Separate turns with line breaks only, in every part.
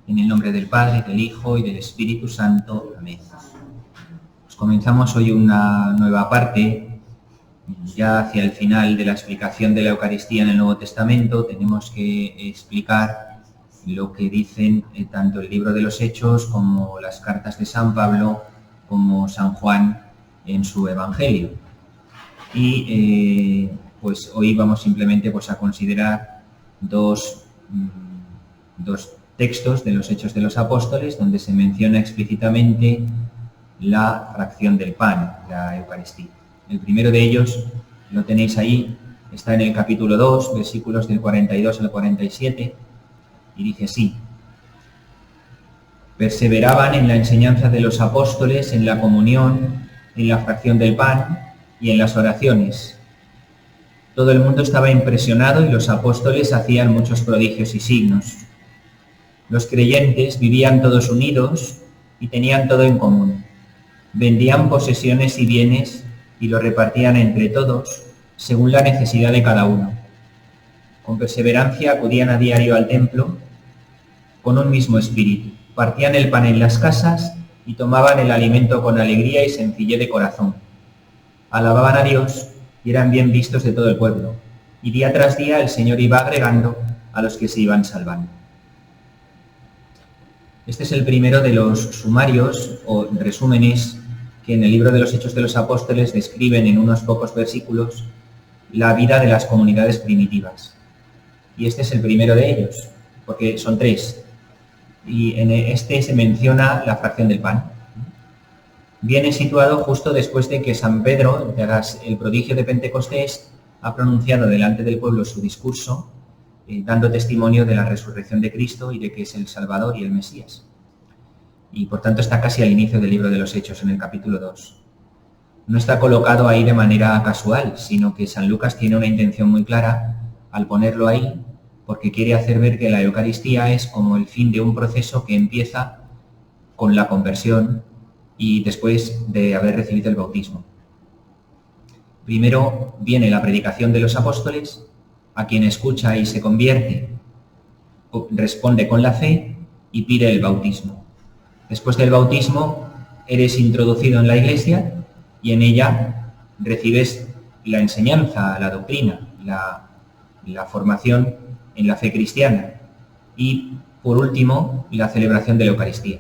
En el nombre del Padre, del Hijo y del Espíritu Santo. Amén. Pues comenzamos hoy una nueva parte, ya hacia el final de la explicación de la Eucaristía en el Nuevo Testamento. Tenemos que explicar lo que dicen tanto el libro de los Hechos como las cartas de San Pablo, como San Juan en su Evangelio. Y pues hoy vamos simplemente a considerar dos textos de los Hechos de los Apóstoles, donde se menciona explícitamente la fracción del pan, la Eucaristía. El primero de ellos, lo tenéis ahí, está en el capítulo 2, versículos del 42 al 47, y dice así: perseveraban en la enseñanza de los apóstoles, en la comunión, en la fracción del pan y en las oraciones. Todo el mundo estaba impresionado y los apóstoles hacían muchos prodigios y signos. Los creyentes vivían todos unidos y tenían todo en común. Vendían posesiones y bienes y lo repartían entre todos según la necesidad de cada uno. Con perseverancia acudían a diario al templo con un mismo espíritu. Partían el pan en las casas y tomaban el alimento con alegría y sencillez de corazón. Alababan a Dios y eran bien vistos de todo el pueblo. Y día tras día el Señor iba agregando a los que se iban salvando. Este es el primero de los sumarios o resúmenes que en el libro de los Hechos de los Apóstoles describen en unos pocos versículos la vida de las comunidades primitivas. Y este es el primero de ellos, porque son tres. Y en este se menciona la fracción del pan. Viene situado justo después de que San Pedro, tras el prodigio de Pentecostés, ha pronunciado delante del pueblo su discurso, dando testimonio de la resurrección de Cristo y de que es el Salvador y el Mesías. Y por tanto está casi al inicio del libro de los Hechos, en el capítulo 2. No está colocado ahí de manera casual, sino que San Lucas tiene una intención muy clara al ponerlo ahí, porque quiere hacer ver que la Eucaristía es como el fin de un proceso que empieza con la conversión y después de haber recibido el bautismo. Primero viene la predicación de los apóstoles. A quien escucha y se convierte, responde con la fe y pide el bautismo. Después del bautismo, eres introducido en la Iglesia y en ella recibes la enseñanza, la doctrina, la formación en la fe cristiana. Y, por último, la celebración de la Eucaristía.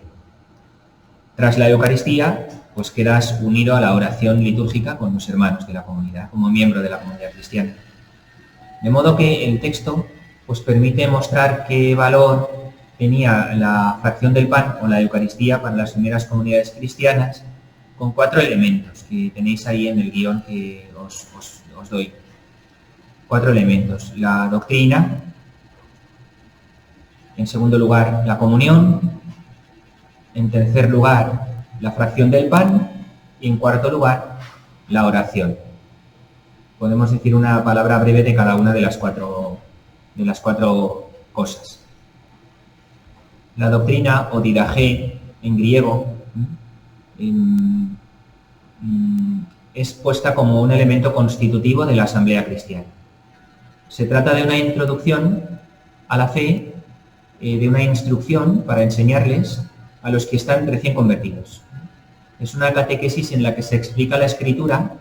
Tras la Eucaristía, pues quedas unido a la oración litúrgica con los hermanos de la comunidad, como miembro de la comunidad cristiana. De modo que el texto pues permite mostrar qué valor tenía la fracción del pan o la Eucaristía para las primeras comunidades cristianas, con 4 elementos que tenéis ahí en el guión que os doy. 4 elementos: la doctrina, en segundo lugar la comunión, en tercer lugar la fracción del pan y en cuarto lugar la oración. Podemos decir una palabra breve de cada una de las cuatro cosas. La doctrina, o didaché en griego, es puesta como un elemento constitutivo de la asamblea cristiana. Se trata de una introducción a la fe, de una instrucción para enseñarles a los que están recién convertidos. Es una catequesis en la que se explica la Escritura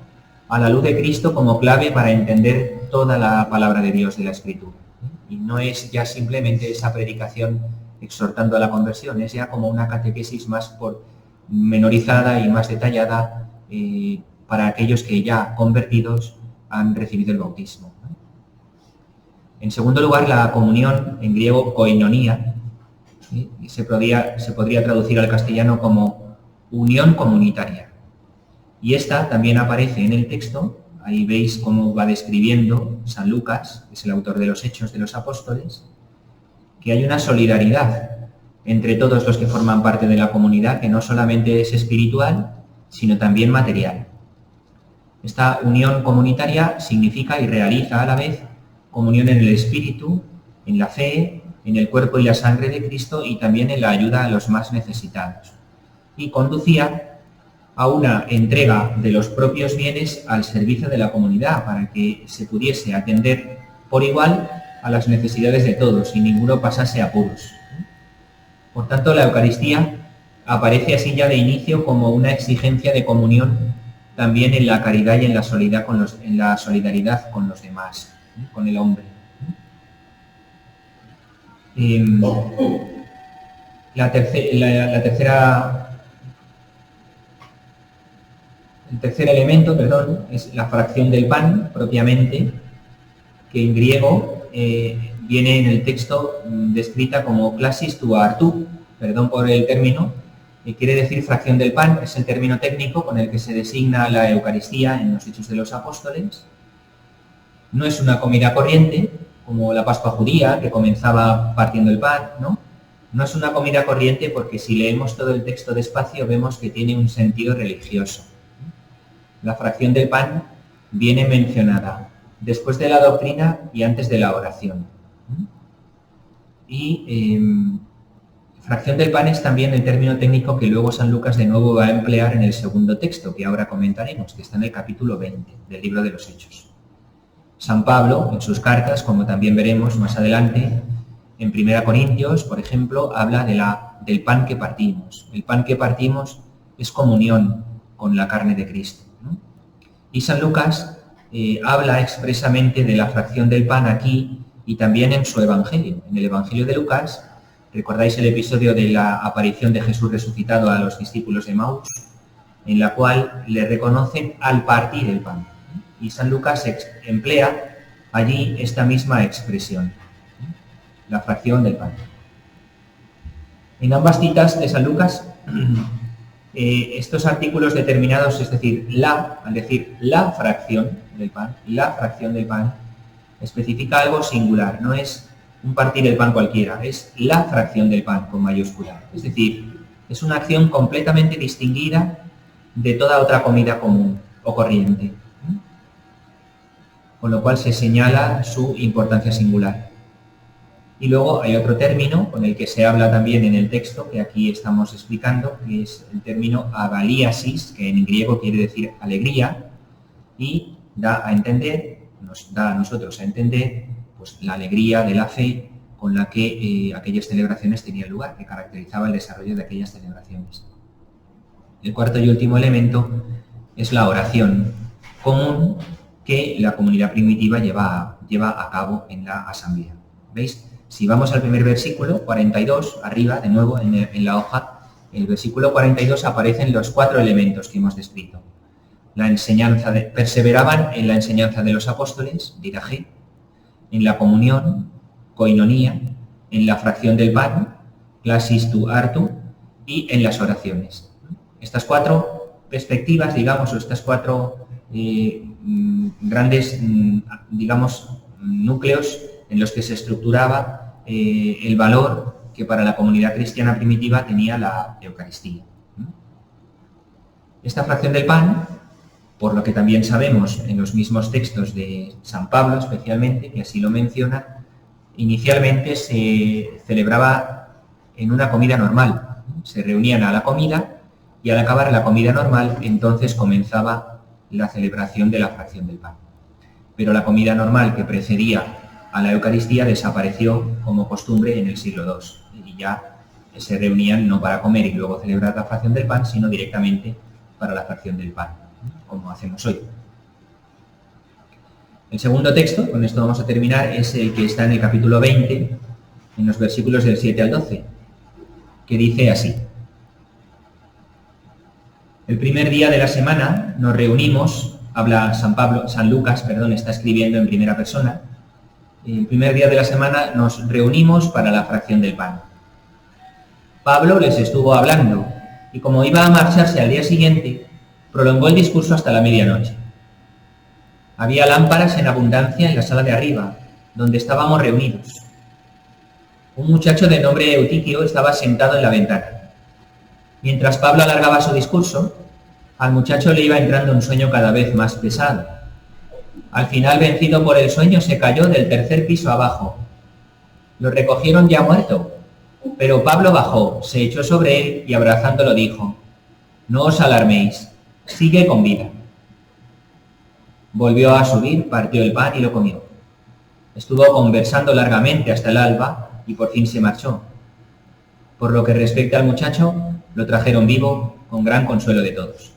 a la luz de Cristo como clave para entender toda la palabra de Dios de la Escritura. Y no es ya simplemente esa predicación exhortando a la conversión, es ya como una catequesis más menorizada y más detallada para aquellos que ya convertidos han recibido el bautismo. En segundo lugar, la comunión, en griego koinonia, se podría traducir al castellano como unión comunitaria. Y esta también aparece en el texto. Ahí veis cómo va describiendo San Lucas, que es el autor de los Hechos de los Apóstoles, que hay una solidaridad entre todos los que forman parte de la comunidad, que no solamente es espiritual, sino también material. Esta unión comunitaria significa y realiza a la vez comunión en el espíritu, en la fe, en el cuerpo y la sangre de Cristo y también en la ayuda a los más necesitados. Y conducía a una entrega de los propios bienes al servicio de la comunidad para que se pudiese atender por igual a las necesidades de todos y ninguno pasase apuros. Por tanto, la Eucaristía aparece así ya de inicio como una exigencia de comunión también en la caridad y en la solidaridad con los demás, con el hombre. El tercer elemento, es la fracción del pan, propiamente, que en griego viene en el texto descrita como klasis tu artu, perdón por el término, quiere decir fracción del pan, es el término técnico con el que se designa la Eucaristía en los Hechos de los Apóstoles. No es una comida corriente, como la Pascua judía, que comenzaba partiendo el pan, ¿no? No es una comida corriente porque si leemos todo el texto despacio vemos que tiene un sentido religioso. La fracción del pan viene mencionada después de la doctrina y antes de la oración. Y fracción del pan es también el término técnico que luego San Lucas de nuevo va a emplear en el segundo texto, que ahora comentaremos, que está en el capítulo 20 del libro de los Hechos. San Pablo, en sus cartas, como también veremos más adelante, en 1 Corintios, por ejemplo, habla del pan que partimos. El pan que partimos es comunión con la carne de Cristo, ¿no? Y San Lucas habla expresamente de la fracción del pan aquí y también en su Evangelio. En el Evangelio de Lucas, ¿recordáis el episodio de la aparición de Jesús resucitado a los discípulos de Emaús? En la cual le reconocen al partir el pan. Y San Lucas emplea allí esta misma expresión, la fracción del pan. En ambas citas de San Lucas, estos artículos determinados, es decir, al decir la fracción del pan, especifica algo singular, no es un partir el pan cualquiera, es la fracción del pan con mayúscula. Es decir, es una acción completamente distinguida de toda otra comida común o corriente, con lo cual se señala su importancia singular. Y luego hay otro término con el que se habla también en el texto que aquí estamos explicando, que es el término agaliasis, que en griego quiere decir alegría, y nos da a nosotros a entender pues, la alegría de la fe con la que aquellas celebraciones tenían lugar, que caracterizaba el desarrollo de aquellas celebraciones. El cuarto y último elemento es la oración común que la comunidad primitiva lleva a cabo en la asamblea. ¿Veis? Si vamos al primer versículo, 42, arriba, de nuevo en la hoja, el versículo 42 aparecen los 4 elementos que hemos descrito. Perseveraban en la enseñanza de los apóstoles, didaje, en la comunión, koinonía, en la fracción del pan, klasis tu artu, y en las oraciones. Estas 4 perspectivas, digamos, o estas 4 grandes, núcleos en los que se estructuraba el valor que para la comunidad cristiana primitiva tenía la Eucaristía. Esta fracción del pan, por lo que también sabemos en los mismos textos de San Pablo especialmente, que así lo menciona, inicialmente se celebraba en una comida normal. Se reunían a la comida y al acabar la comida normal, entonces comenzaba la celebración de la fracción del pan. Pero la comida normal que precedía a la Eucaristía desapareció como costumbre en el siglo II y ya se reunían no para comer y luego celebrar la fracción del pan, sino directamente para la fracción del pan, como hacemos hoy. El segundo texto, con esto vamos a terminar, es el que está en el capítulo 20, en los versículos del 7 al 12, que dice así: el primer día de la semana nos reunimos, habla San Lucas, está escribiendo en primera persona. El primer día de la semana nos reunimos para la fracción del pan. Pablo les estuvo hablando y como iba a marcharse al día siguiente, prolongó el discurso hasta la medianoche. Había lámparas en abundancia en la sala de arriba, donde estábamos reunidos. Un muchacho de nombre Eutiquio estaba sentado en la ventana. Mientras Pablo alargaba su discurso, al muchacho le iba entrando un sueño cada vez más pesado. Al final, vencido por el sueño, se cayó del 3er piso abajo. Lo recogieron ya muerto, pero Pablo bajó, se echó sobre él y abrazándolo dijo: no os alarméis, sigue con vida. Volvió a subir, partió el pan y lo comió. Estuvo conversando largamente hasta el alba y por fin se marchó. Por lo que respecta al muchacho, lo trajeron vivo, con gran consuelo de todos.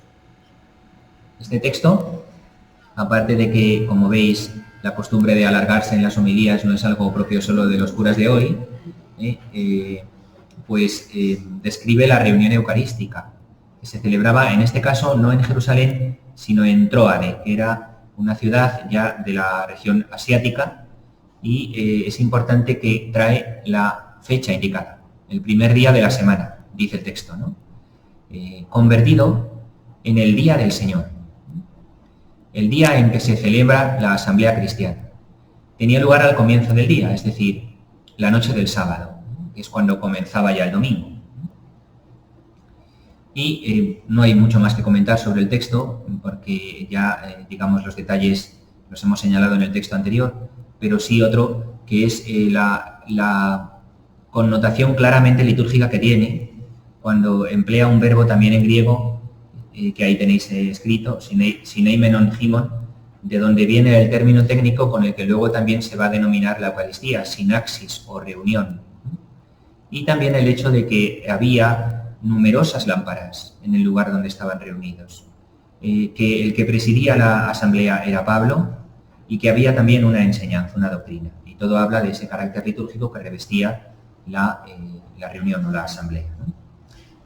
Este texto, aparte de que, como veis, la costumbre de alargarse en las homilías no es algo propio solo de los curas de hoy, describe la reunión eucarística, que se celebraba, en este caso, no en Jerusalén, sino en Tróade, que era una ciudad ya de la región asiática, y es importante que trae la fecha indicada, el primer día de la semana, dice el texto, ¿no? Convertido en el día del Señor, el día en que se celebra la asamblea cristiana. Tenía lugar al comienzo del día, es decir, la noche del sábado, que es cuando comenzaba ya el domingo. Y no hay mucho más que comentar sobre el texto, porque ya, digamos, los detalles los hemos señalado en el texto anterior, pero sí otro, que es la connotación claramente litúrgica que tiene cuando emplea un verbo también en griego, que ahí tenéis escrito, sineimenon himon, de donde viene el término técnico con el que luego también se va a denominar la Eucaristía, sinaxis o reunión. Y también el hecho de que había numerosas lámparas en el lugar donde estaban reunidos, que el que presidía la asamblea era Pablo y que había también una enseñanza, una doctrina. Y todo habla de ese carácter litúrgico que revestía la reunión o la asamblea, ¿no?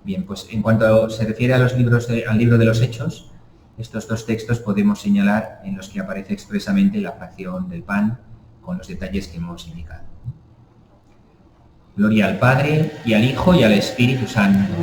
Bien, pues en cuanto se refiere a los libros al libro de los Hechos, estos dos textos podemos señalar en los que aparece expresamente la fracción del pan con los detalles que hemos indicado. Gloria al Padre, y al Hijo, y al Espíritu Santo.